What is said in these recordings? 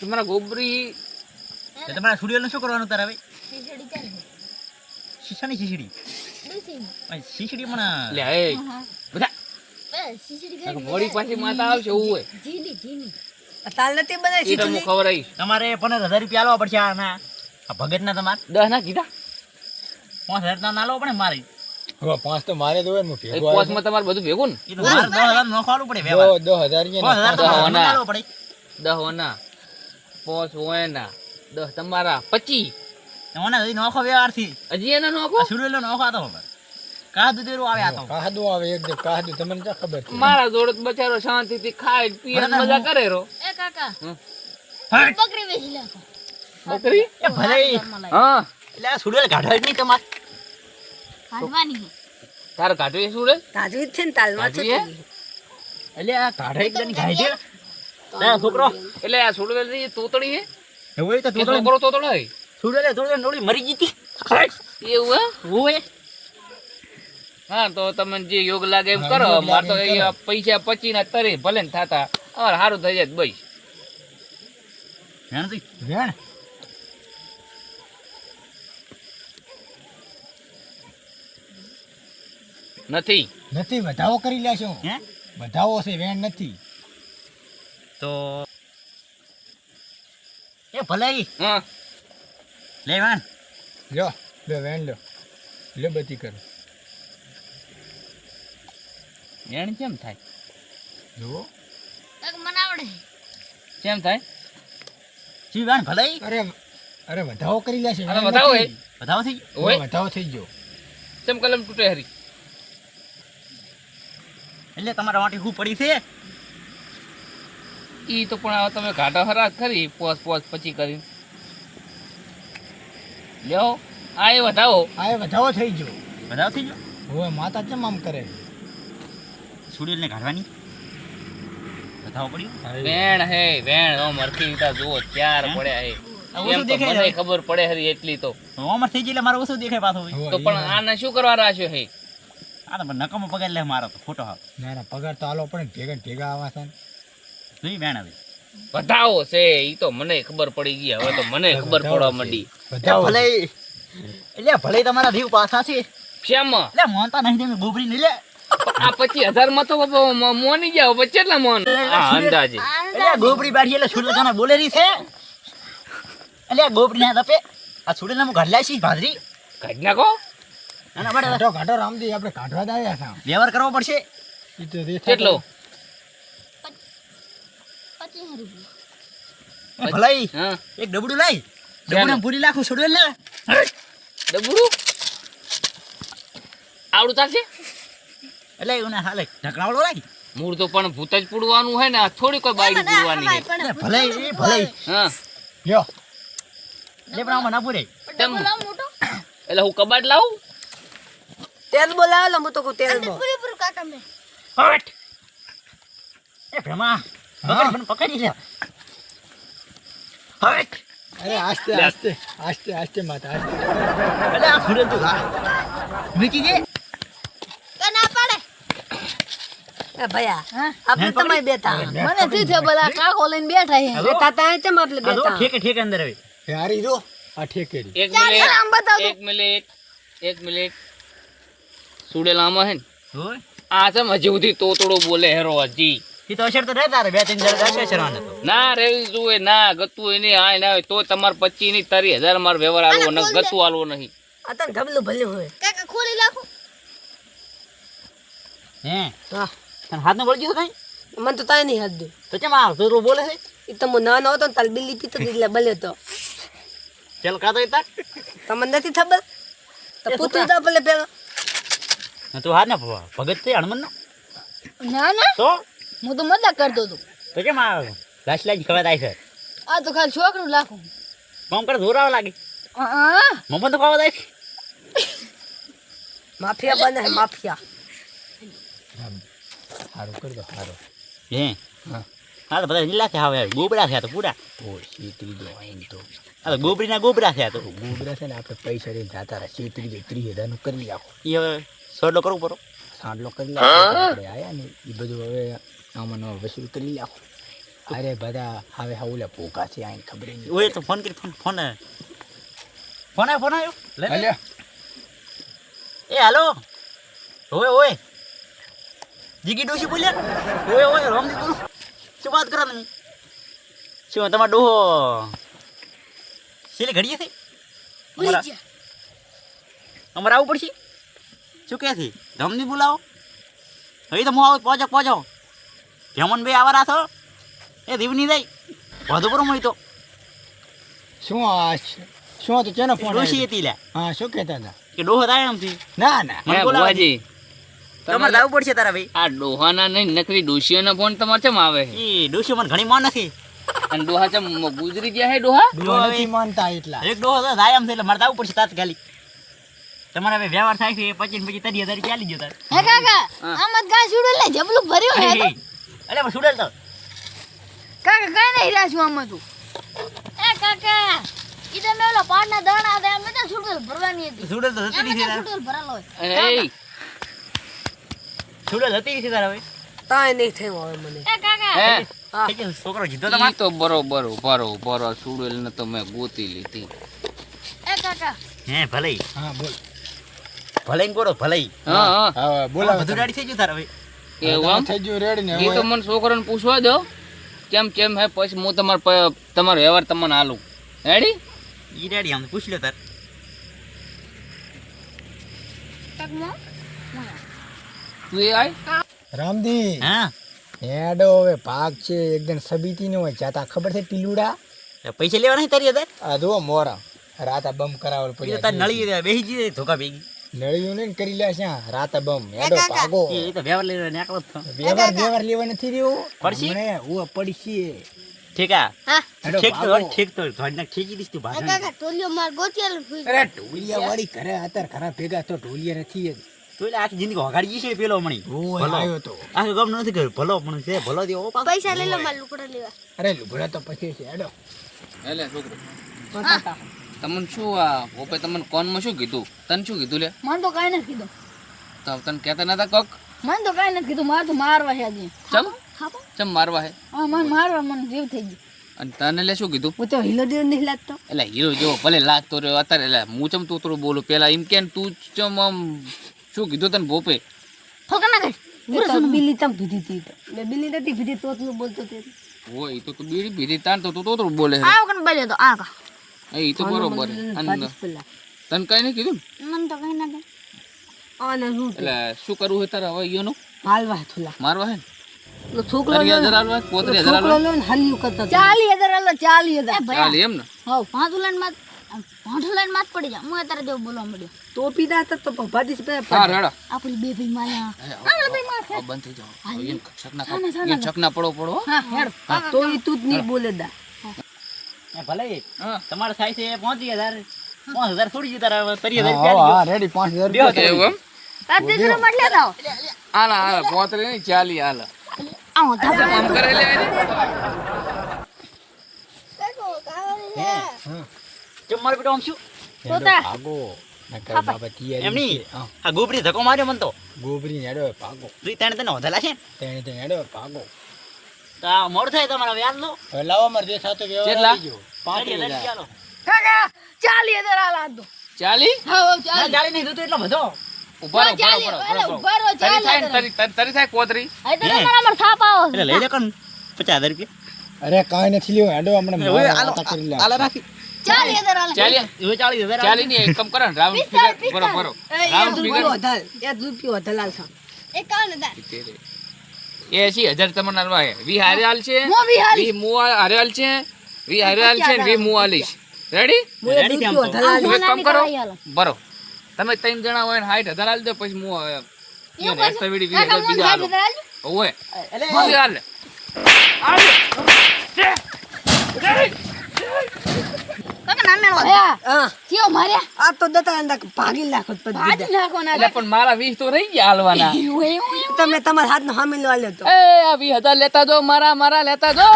તમારા ગોબરી તમારા સ્ટુડિયોને શું કરવાનું તારે હવે? ખીચડી ચાલે શીશાની શીશડી. દૂધી શીશડી પણ લે એ બધા બસ ખીચડી આ ખાઈ મોડી પાછી માતા આવશે એવું હોય જીની તાલ નથી બનાવી એ તો હું ખબર આવીશ તમારે 15,000 રૂપિયા આલવા પડશે આના આ ભગતના તમારે 10 ના કીધા 5,000 ના આલવા પડે મારે. હવે 5 તો મારે દો ને એક પોસ્ટમાં તમારે બધું ભેગું ને એ તો મારે 10,000 નો ખાવાનું પડે વ્યવહાર. 10,000 5,000 તો મને આલવા પડે. 10 હોના પોસ હોય ના 10 તમારા 25 મને હજી નોખો વ્યવહારથી હજી એનો નોખો આ સ્ટુડિયો નોખો આતો હવે કા દુધેરું આવે આતો. કાહદું આવે એકદમ કાહદું તમને ક્યાં ખબર છે મારા જોડે તો બચારો શાંતિથી ખાય પીએ ને મજા કરે રો એ કાકા હટ. બકરી વેચી લાખો બકરી એ ભલે હા એટલે આ સ્ટુડિયો કાઢવા જ નહીં તમારે. કાઢવાની છે તાર કાઢવી શું રે તાજવી છે ને તાલમાં છે તાજવી હે? એટલે આ કાઢા એકદમ ગાય છે ના છોકરો એટલે આ છોડવેલી તોતડી હે એવું હોય તો કે તું છોકરો તોતડો હે સ્ટુડિયો થોડી મરી જીતી એવું હે હોય. હા તો તમને જે યોગ લાગે એમ હા, કરો યોગ માર લાગે તો એમ એ કરો. પૈસા 25 ના તરી ભલે ને થાતા અમારે સારું થઈ જાય બઈ જાણતી વેણ નથી નથી વધાવો કરી લેશો હે વધાવો છે વેણ નથી તો એ ભલે હા લે વાણ લ્યો લ્યો વેણ લ્યો લ્યો બધી કરો એણ કેમ થાય જુઓ એક મને આવડે કેમ થાય જી વાણ ભલે અરે વધાવો કરી લેશે અરે વેણ વધાવો નથી. બતાવો થઈ ઓય વધાવો થઈ ગયો કેમ કલમ તૂટે હરી એટલે તમારા માટે શું પડી છે ઈ તો પણ હવે તમે ઘાટા હરા ખરી પોસ પછી કરી લ્યો આ એ વધાવો આ એ વધાવો થઈ ગયો બતાવો થઈ ગયો હવે માતા કેમ આમ કરે સ્ટુડિયોને કાઢવાની બતાવો પડ્યું વેણ હે વેણ ઓ મરખી તા જુઓ ચાર હે? પડ્યા હે આ ઓછું એમ તો દેખાય મને છે. ખબર પડે હરી એટલી તો ઓમર થઈ ગઈ એટલે મારો ઓછું દેખાય પાછો હવે તો પણ આને શું કરવા રાખ્યો હે આ તો પણ નકામો પગાર લે મારો તો ખોટો હાવ ના ના પગાર તો આલો પણ ભેગા ને ભેગા આવા છે ને. જોઈ વેણ હવે વધાવો છે ઈ તો મને ખબર પડી ગઈ હવે તો મને ખબર વધાવો પડવા છે. માંડી વધાવો ભલે એટલે ભલે તમારા દીવ પાછા છે શ્યામાં એટલે મોનતા નહીં તમે ગોબરી નહીં લે આ 25,000 માં તો મોની જાવ પછી કેટલા મોન આ અંદાજે એટલે આ ગોબરી બારી એટલે સુરત ગાના બોલેરી છે એટલે આ ગોબરી ના તપે આ સુરત ના ઘર લાશી ભાદરી કાઢ નાખો અને આપણે કાઢો કાઢો રામજી આપણે કાઢવા જ આવ્યા છે વ્યવહાર કરવો પડશે ઈ તો દેખાય કેટલો 25 રૂપિયા એ ભલે હા એક ડબડું લાઈ ડબડું પૂરી લાખું છોડવે લે ડબુડું આવડું તારશે એટલે એવું ના હાલે ઢકડાવાળો લાગી મૂળ તો પણ ભૂત જ પૂડવાનું હોય ને આ થોડી કોઈ બાયડી પૂડવાની છે એટલે ભલે એ ભલે હા લ્યો એટલે પણ આમાં ના પૂરે તેમ ડબલ મોટો એટલે હું કબાટ લાવું તેલ બોલાવો લો હું તો કહું તેલ અંદર બોલ પૂરેપૂરું કાકા મેં હટ એ ભ્રમા પકડ મને પકડી લે હટ અરે આસ્તે આસ્તે આસ્તે આસ્તે માતા આસ્તે એટલે આ સુરત તો ઘા મીકી દે કે ના પાડે એ ભયા હા આપણે મેં તમારે બેતા મને થી છે બધા કાકો લઈને બેઠા છે બેતા તા ચમ આપણે આ તો બેતા ઠેકે ઠેકે અંદર હવે હારી દો આ ઠેકેરી એક ચાલ મિનિટ આમ બતાવ એક મિનિટ એક મિનિટ સુડેલામાં હે ને હોય આ છે હજી સુધી તોતડો બોલે હેરો હજી એ તો અસર તો રહે તારે 2-3 જણ અસર કરવાનો તો ના રેવી જોવે ના ગતું એની આય ના હોય તો તમારે 25 ની 30,000 માર વ્યવહાર આલવો ન ગતું આલવો નહીં આ તને ઢબલું ભલ્યું હોય કાકા ખોલી નાખો હે હા તને હાથ ન વળગી તો કઈ મને તો તાય નહીં હાથ દે તો કેમ આ જોરો બોલે છે એ તો હું નાનો હતો ને તાલ બિલ્લી પીતો એટલે બલ્યો તો ચાલ કાતો એ તાક તમને નથી ખબર તો પૂછ્યું તો ભલે પેલા તું હાથ ને ભગત છે હનુમાન નો ના ના તો હું તો મજાક કરતો હતો તો કેમ આ લાશ ખવા થાય છે આ તો ખાલી છોકરું લાખું કામ કરે જોરાવ લાગે હા મમ્મી તો ખાવા થાય છે માફિયા બને છે માફિયા સારું કરી દો સારું હે હા હા તો બધા લીલા છે હવે ગોબરા થયા તો પૂરા ઓ સીતરી દો અહીં તો આ તો ગોબરીના ગોબરા થયા તો ગોબરા છે ને આપણે પૈસા લઈને જાતા રહ્યા સીતરી દો 30,000 નું કરી નાખો એ હવે સોડલો કરવું પડો સાંડલો કરી નાખો આપણે આયા ને એ બધું હવે આમાં વસૂલ કરી નાખો અરે બધા હવે હાઉલા પોકા છે આઈને ખબર નહીં ઓય તો ફોન કરી ફોન આવ્યો લે લે. અલ્યા એ હાલો ઓય જીગી ડોશી બોલ્યા ઓય રામજી બોલો શું વાત કરો તમે શું તમારો ડોહો છેલ્લે ઘડીએ થઈ અમારે આવવું પડશે શું કહે છે રામજી બોલાવો હવે તો હું આવું પહોંચો હેમન ભાઈ આવા છો એ દીવની જાય વધુ બરો મળી તો શું તો ચેનો ફોન ડોશી હતી લ્યા હા શું કહેતા હતા કે ડોહો થાય એમથી ના ના મને હે બોલાવો. બુઆજી, તમારે આવવું પડશે તારા ભાઈ આ ડોહાના નહીં નકરી ડોશીઓના ફોન તમારે ચમ આવે છે? એ ડોશી મને ઘણી માન નથી અને ડોહા ચમ ગુજરી ગયા હે ડોહા? ડોહા નથી માનતા એટલા એક ડોહો તો થાય એમ છે એટલે મારે તો આવવું પડશે તાત્કાલિક તમારે હવે વ્યવહાર થાય છે એ 25 30,000 ચાલી ગયો તાર હે કાકા આમાં ગા છોડો લે જબલું ભર્યું હે તો અરે પણ સુડેલ તો કાકા કઈ નહીં રાખ્યું આમાં તું એ કાકા ઈ તો મેલો પાડના દાણા દે અમે તો છોડો ભરવાની હતી સુડેલ તો જતી એમ રહી છે તાર છોડો ભરાલો હોય અને એ સુડેલ જતી રહી છે તાર હવે તાય નહીં થયું હવે મને એ કાકા હે ઠીક છે, છોકરો જીતો ઈ તમારે તો બરોબર ઉભારો સુડેલ ને તો મેં ગોતી લીધી. એ કાકા હે ભલે હા બોલ ભલે બોલો ભલે હા હા હા બોલાવો બધું રેડી થઈ ગયું તાર હવે એવું આમ? થઈ ગયું રેડી ને એ તો મને છોકરાને પૂછવા દો કેમ હે પછી હું તમારો વ્યવહાર તમને આલું. રેડી? ઈ રેડી આમ પૂછ લ્યો તાર કાકમો તું એ આય રામદી હા હેડો હવે ભાગ છે એકદમ સબીતી નો હોય જાતા ખબર છે ટીલુડા તો પૈસા લેવા નહીં તારી હતા આ જો મોરા રાતા બમ કરાવલ એ તો તાર નળી બેસી જઈએ ધોકા ભેગી નળિયું ને કરી લે છે રાતા બમ હેડો ભાગો એ તો વ્યવહાર લઈને નીકળો જ છો વ્યવહાર લેવા નથી રહ્યો પડશે? હમણે હું પડશે ઠીકા હા હેડો ઠીક તો ભાગો. ઠીક તો ધોડના ઠીકી દીધી એ ભાષણ કાકા ટોલિયો માર ગોતિયાલ અરે ઢોલિયા વાળી ઘરે અત્યારે ખરા ભેગા તો ઢોલિયા નથી જ. તો એટલે આખી જિંદગી વગાડી છે પેલો મણી ઓય ભલો. આવ્યો તો આખું ગમ નથી કર્યું ભલો પણ છે ભલો દેવો પાછો. પૈસા લઈ લો માર લુકડા લેવા અરે લુગડા તો પછી છે હેડો એટલે છોકરો તમને શું આ ઓપે તમને કોનમાં શું કીધું? તને શું કીધું લે? મને તો કાઈ નથી કીધું તો તને કહેતા નતા કોક? મને તો કાઈ નથી કીધું મારે તો મારવા છે આજે ચમ ખાપો ચમ મારવા હે? હા મને મારવા મને જીવ થઈ ગયો અને તને લે શું કીધું? હું તો હિલો દેવ નહીં લાગતો એટલે હીરો જેવો ભલે લાગતો રહ્યો અત્યારે એટલે હું ચમ તું થોડું બોલું પેલા એમ કે તું ચમ આમ શું કીધું તને ભોપે? ફોકા ના કાઢ એ તો બિલ્લી તમ પીધી હતી મેં બિલ્લી નથી પીધી તો તું બોલતો તે હોય એ તો તું બીડી બીડી તાન તો તું તો થોડું બોલે છે. આવ કન બલ્યો તો આ કા એ તો બરોબર હે. અને પેલા તને કઈ નહીં કીધું ને? મને તો કઈ ના કહે આને હું એટલે શું કરવું છે તારે હવે ઈયોનું? હાલવા થોલા મારવા હે ને? તો છોકરો 30,000 હાલવા? 35,000 છોકરો હાલવા? લો ને હલ્યું કરતો હતો. 40,000 આલો 40,000 ચાલે એમ ને? હવ પાંચ લાઈન માં પાંચ લાઈન માં જ પડી જા હું અત્યારે જેવું બોલવા મળ્યો તો પીધા હતા તો ભાજી પે હા રેડા આપણી બે ભાઈ માયા આ બંધ થઈ જાઓ. હવે એને શક ના પડો હો. હા હેડ તો ઈ તું જ નહીં બોલે દા એ ભલે હા. તમારે થાય છે 5,000 5,000 છોડી ગયું તારા 30,000 હા રૂપિયા હા રેડી 5,000 બેહો તો. એવું એમ? આ તેજરો મટલે દાવ હાલ 35 નહીં 40 હાલ. આવો ધાબે આમ કરે લે એને. ચમ મારો બેટો આમ શું તોતા ભાગો નકર બાબા તૈયારી એમ નહીં છે. હા, આ ગોબરી ધક્કો માર્યો મને તો ગોબરી ને હેડો ભાગો તું તને તને વધેલા છે ને તેને હેડો ભાગો તો આ મોડું થાય તમારા વ્યાજ લો હવે લાવો મારે જે સાતો કેટલા? વ્યવહાર આપી 30,000 જો 35,000 ચાલો કાકા 40,000 આલ આદો 40? હા ના, 40 નહીં તું તો એટલો બધો ઉભા રહો, ઉભા રહો, ચાલી, ઉભા રહો, ઉભા રહો. ઉભા રહો, તરી થાય ને, 40,000. તરી થાય 35? આ તો મારા માર થાપ આવો એટલે લઈ લે કણ 50,000 રૂપિયા અરે કાંઈ નથી લેવું હેડો હમણાં હવે મારા આલો વાતા કરી લે આલો રાખી 40,000 આલ 40? હવે 40,000 40 નહીં, એક કામ કરો ને, રાઉન્ડ ફિગર બરો બરો રાઉન્ડ ફિગર વધારે એ રૂપિયો વધારે લાલસા 51,000 80,000 તમને આલવા હે. 20 હારે હાલ છે, મો બી હાલી 20 મું હારે હાલ છે, 20 હારે હાલ છે, 20 મું હાલીશ. રેડી? હું એ રેડી રૂપિયો કેમ તો? વધારે તું એક કામ કરો, નાની કરાઈ બરો તમે 3 જણા હોય ને 60,000 હાલ દો, પછી મું એવું હેડ તો વીડી 20,000 કાકા બીજા મને હાલો. 60,000 આલજો. ઓય એટલે મું હાલ. કાકા ના મેળવા હે હા થયો માર્યા આ તો દતા અંદા ભાગી નાખો પછી ભાજી નાખો ના એટલે પણ મારા 20 તો રહી ગયા હાલવાના. તમે તમારા હાથનો હામી લો આલ્યો તો એ આ 20,000 લેતા જો, મારા લેતા જો.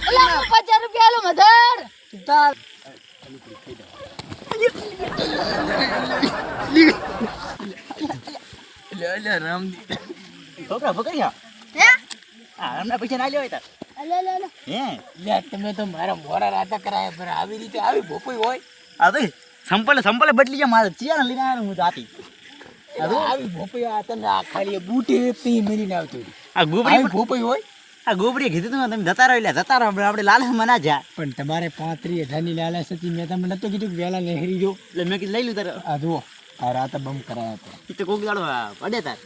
ઓલા હું 50 રૂપિયા આલો મધર તાર લે રામજી છોકરા ભગાઈ જા હે હા હમણાં પૈસા ના લ્યો હોય તાર લે લે લે હે લે તમે તો મારા મોરા રાતા કરાયા પર આવી રીતે આવી ભોપઈ હોય આ તો સંપલે બદલી ગયા મારે ચિયાને લઈને આવ્યો હું જાતી આવી ભોપઈ આ તને આ ખાલી બૂટી રેપતી મરીને આવતી આ ગોબરી આવી ભોપઈ હોય આ ગોબરીએ કીધું તું તમે જતા રહો એટલે જતા રહો આપણે લાલચમાં ના જા પણ તમારે 35,000 લાલચ હતી મેં તમને નતો કીધું કે વહેલા નહેરી જો એટલે મેં કીધું લઈ લું તારે આ જુઓ આ રાતા બમ કરાયા હતા એ તો કોક દાડો પડે તાર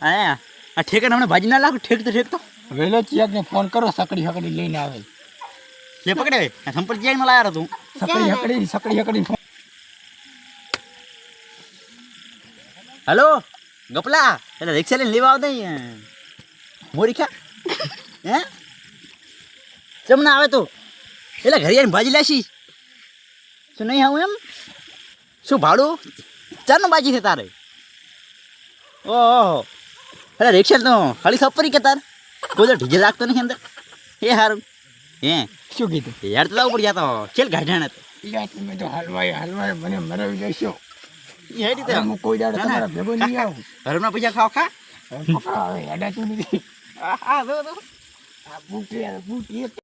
હા આ ઠેકર હમણાં ભાજી ના લાગુ ઠેકતો વહેલો ચિયાકને ફોન કરો સકડી લઈને આવે લે પકડે આ સંપર્ક જઈને લાવ્યો તું સકડી ફોન હલો ગપલા એટલે રિક્ષા લઈને લેવા આવતા મોરી ખા હે ચમના આવે તો એટલે ઘરે આવીને ભાજી લાશી શું નહીં આવું એમ શું ભાડું ચારનું બાજી છે તારે ઓહો એટલે રિક્ષા તો ખાલી સપરી કે તાર કોઈ તો ડીઝલ રાખતો નહીં અંદર એ સારું હે શું કીધું યાર તો ઉપર જતો ચેલ ગાઢાણ હતો યા તમે તો હલવાય મને મરાવી દેશો એ રીતે હું કોઈ દાડો તમારા ભેગો નહીં આવું ઘરના પૈસા ખાવ ખા હવે હેડાતું નથી હા આ બૂટી એક